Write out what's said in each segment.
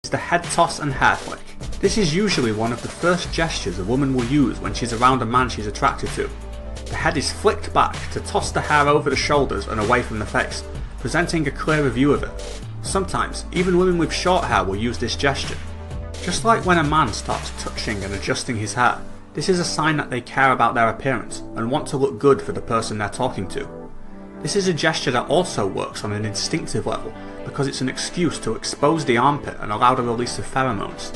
is the head toss and hair flick. This is usually one of the first gestures a woman will use when she's around a man she's attracted to. The head is flicked back to toss the hair over the shoulders and away from the face, presenting a clearer view of it. Sometimes, even women with short hair will use this gesture. Just like when a man starts touching and adjusting his hair, this is a sign that they care about their appearance and want to look good for the person they're talking to. This is a gesture that also works on an instinctive level because it's an excuse to expose the armpit and allow the release of pheromones.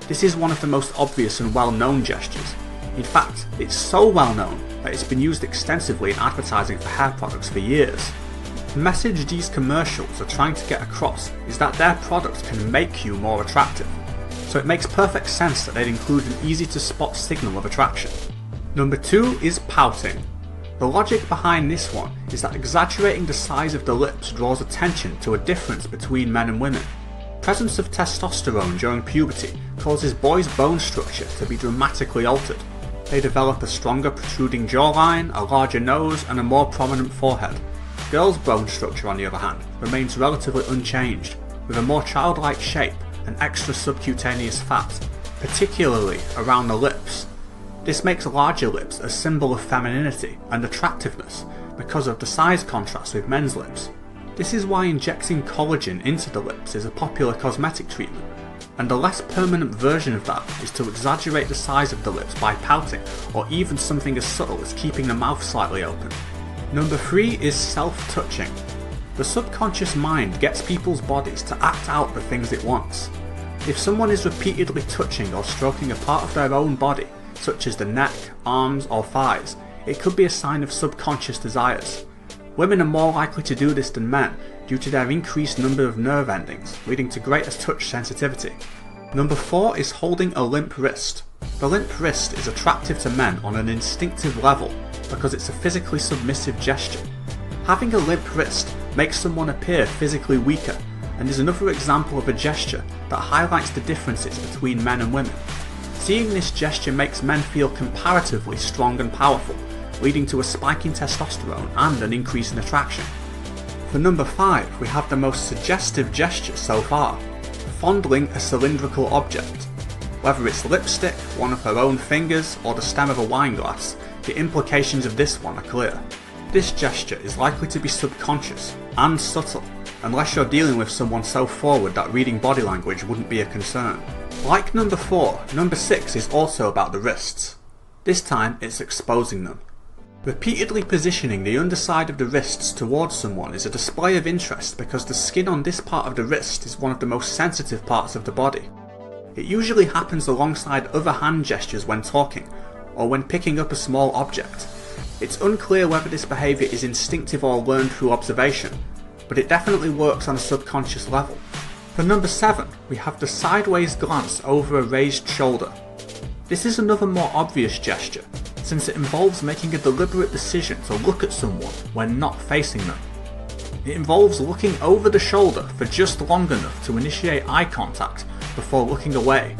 This is one of the most obvious and well-known gestures. In fact, it's so well known that it's been used extensively in advertising for hair products for years. The message these commercials are trying to get across is that their product can make you more attractive, so it makes perfect sense that they'd include an easy to spot signal of attraction. Number 2 is pouting. The logic behind this one is that exaggerating the size of the lips draws attention to a difference between men and women. Presence of testosterone during puberty causes boys' bone structure to be dramatically altered. They develop a stronger protruding jawline, a larger nose, and a more prominent forehead. Girls' bone structure, on the other hand, remains relatively unchanged, with a more childlike shape and extra subcutaneous fat, particularly around the lips. This makes larger lips a symbol of femininity and attractiveness because of the size contrast with men's lips. This is why injecting collagen into the lips is a popular cosmetic treatment, and a less permanent version of that is to exaggerate the size of the lips by pouting, or even something as subtle as keeping the mouth slightly open. Number 3 is self-touching. The subconscious mind gets people's bodies to act out the things it wants. If someone is repeatedly touching or stroking a part of their own body, such as the neck, arms, or thighs, it could be a sign of subconscious desires. Women are more likely to do this than men due to their increased number of nerve endings, leading to greater touch sensitivity. Number 4 is holding a limp wrist. The limp wrist is attractive to men on an instinctive level because it's a physically submissive gesture. Having a limp wrist makes someone appear physically weaker, and is another example of a gesture that highlights the differences between men and women. Seeing this gesture makes men feel comparatively strong and powerful, leading to a spike in testosterone and an increase in attraction. For number 5, we have the most suggestive gesture so far, fondling a cylindrical object. Whether it's lipstick, one of her own fingers, or the stem of a wine glass, the implications of this one are clear. This gesture is likely to be subconscious and subtle, unless you're dealing with someone so forward that reading body language wouldn't be a concern. Like number 4, number 6 is also about the wrists. This time it's exposing them. Repeatedly positioning the underside of the wrists towards someone is a display of interest because the skin on this part of the wrist is one of the most sensitive parts of the body. It usually happens alongside other hand gestures when talking, or when picking up a small object. It's unclear whether this behaviour is instinctive or learned through observation, but it definitely works on a subconscious level. For number 7, we have the sideways glance over a raised shoulder. This is another more obvious gesture, since it involves making a deliberate decision to look at someone when not facing them. It involves looking over the shoulder for just long enough to initiate eye contact before looking away.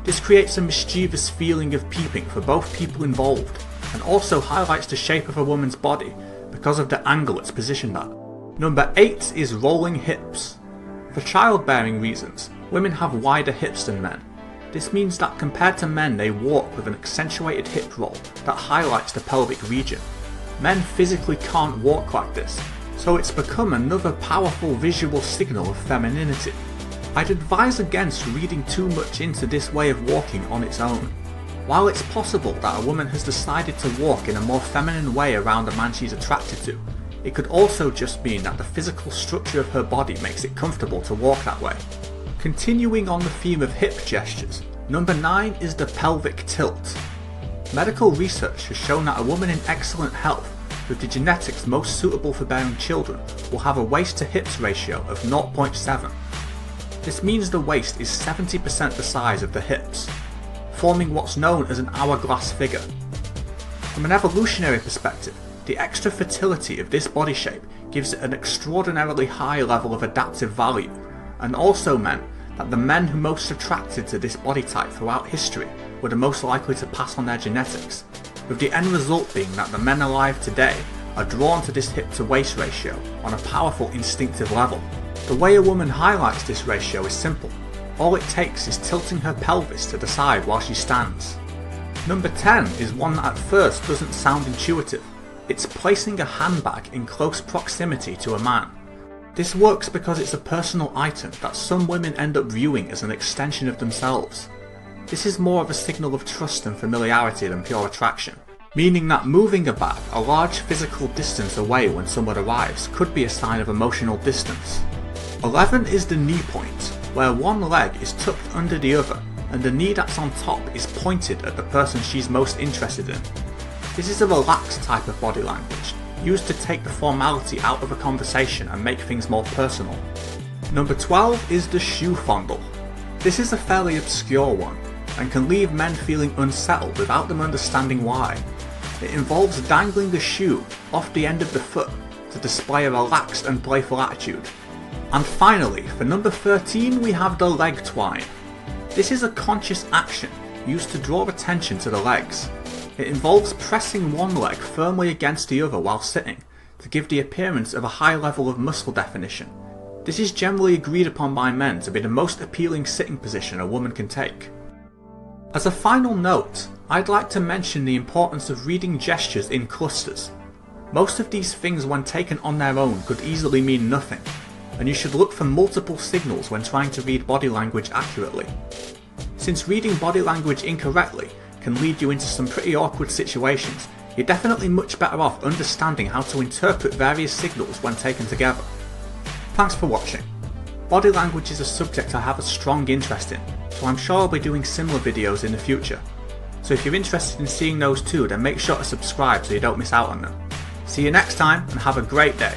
This creates a mischievous feeling of peeping for both people involved, and also highlights the shape of a woman's body because of the angle it's positioned at. Number 8 is rolling hips. For childbearing reasons, women have wider hips than men. This means that compared to men, they walk with an accentuated hip roll that highlights the pelvic region. Men physically can't walk like this, so it's become another powerful visual signal of femininity. I'd advise against reading too much into this way of walking on its own. While it's possible that a woman has decided to walk in a more feminine way around a man she's attracted to, it could also just mean that the physical structure of her body makes it comfortable to walk that way. Continuing on the theme of hip gestures, number 9 is the pelvic tilt. Medical research has shown that a woman in excellent health, with the genetics most suitable for bearing children, will have a waist to hips ratio of 0.7. This means the waist is 70% the size of the hips, forming what's known as an hourglass figure. From an evolutionary perspective, the extra fertility of this body shape gives it an extraordinarily high level of adaptive value, and also meant that the men who most attracted to this body type throughout history were the most likely to pass on their genetics, with the end result being that the men alive today are drawn to this hip to waist ratio on a powerful instinctive level. The way a woman highlights this ratio is simple. all it takes is tilting her pelvis to the side while she stands. Number 10 is one that at first doesn't sound intuitive. It's placing a handbag in close proximity to a man. This works because it's a personal item that some women end up viewing as an extension of themselves. This is more of a signal of trust and familiarity than pure attraction, meaning that moving a bag a large physical distance away when someone arrives could be a sign of emotional distance. 11 is the knee point, where one leg is tucked under the other and the knee that's on top is pointed at the person she's most interested in. This is a relaxed type of body language, used to take the formality out of a conversation and make things more personal. Number 12 is the shoe fondle. This is a fairly obscure one, and can leave men feeling unsettled without them understanding why. It involves dangling a shoe off the end of the foot to display a relaxed and playful attitude. And finally, for number 13 we have the leg twine. This is a conscious action used to draw attention to the legs. It involves pressing one leg firmly against the other while sitting, to give the appearance of a high level of muscle definition. This is generally agreed upon by men to be the most appealing sitting position a woman can take. As a final note, I'd like to mention the importance of reading gestures in clusters. Most of these things when taken on their own could easily mean nothing, and you should look for multiple signals when trying to read body language accurately. Since reading body language incorrectly can lead you into some pretty awkward situations, you're definitely much better off understanding how to interpret various signals when taken together. Thanks for watching. Body language is a subject I have a strong interest in, so I'm sure I'll be doing similar videos in the future. So if you're interested in seeing those too, then make sure to subscribe so you don't miss out on them. See you next time and have a great day.